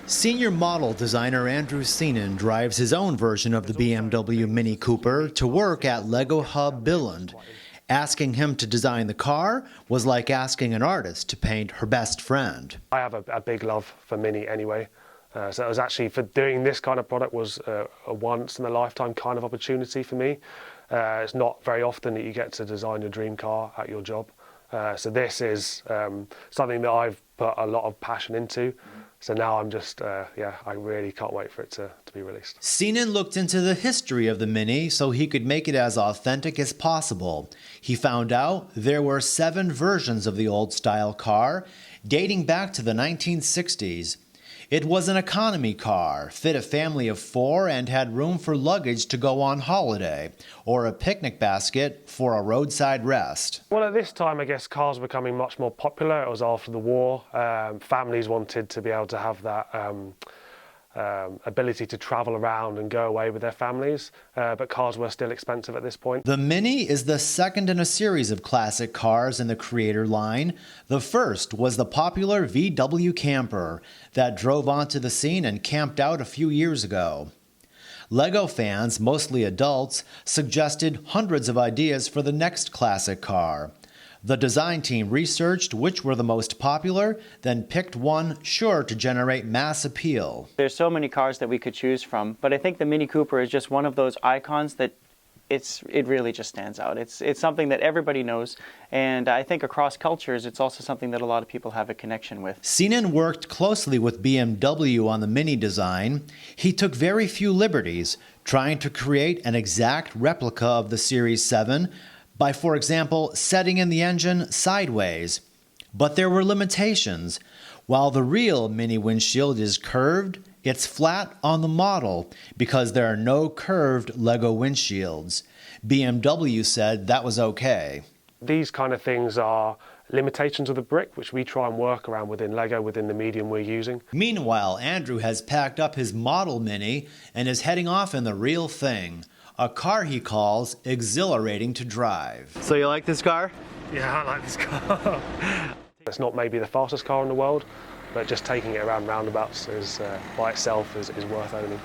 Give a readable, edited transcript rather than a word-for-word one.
Senior model designer Andrew Seenan drives his own version of the BMW Mini Cooper to work at Lego Hub Billund. Asking him to design the car was like asking an artist to paint her best friend. I have a big love for Mini anyway, so it was actually, for doing this kind of product was a once in a lifetime kind of opportunity for me. It's not very often that you get to design your dream car at your job. So this is something that I've put a lot of passion into. So now I'm just, I really can't wait for it to be released. Seenan looked into the history of the Mini so he could make it as authentic as possible. He found out there were 7 versions of the old-style car, dating back to the 1960s. It was an economy car, fit a family of 4, and had room for luggage to go on holiday, or a picnic basket for a roadside rest. Well, at this time, I guess cars were becoming much more popular. It was after the war. Families wanted to be able to have that ability to travel around and go away with their families, but cars were still expensive at this point. The Mini is the second in a series of classic cars in the Creator line. The first was the popular VW Camper that drove onto the scene and camped out a few years ago. Lego fans, mostly adults, suggested hundreds of ideas for the next classic car. The design team researched which were the most popular, then picked one sure to generate mass appeal. There's so many cars that we could choose from, but I think the Mini Cooper is just one of those icons that it really just stands out. It's something that everybody knows, and I think across cultures it's also something that a lot of people have a connection with. Seenan worked closely with BMW on the Mini design. He took very few liberties, trying to create an exact replica of the Series 7, by, for example, setting in the engine sideways. But there were limitations. While the real Mini windshield is curved, it's flat on the model because there are no curved Lego windshields. BMW said that was okay. These kind of things are limitations of the brick, which we try and work around within Lego, within the medium we're using. Meanwhile, Andrew has packed up his model Mini and is heading off in the real thing. A car he calls exhilarating to drive. So you like this car? Yeah, I like this car. It's not maybe the fastest car in the world, but just taking it around roundabouts is, by itself is worth owning.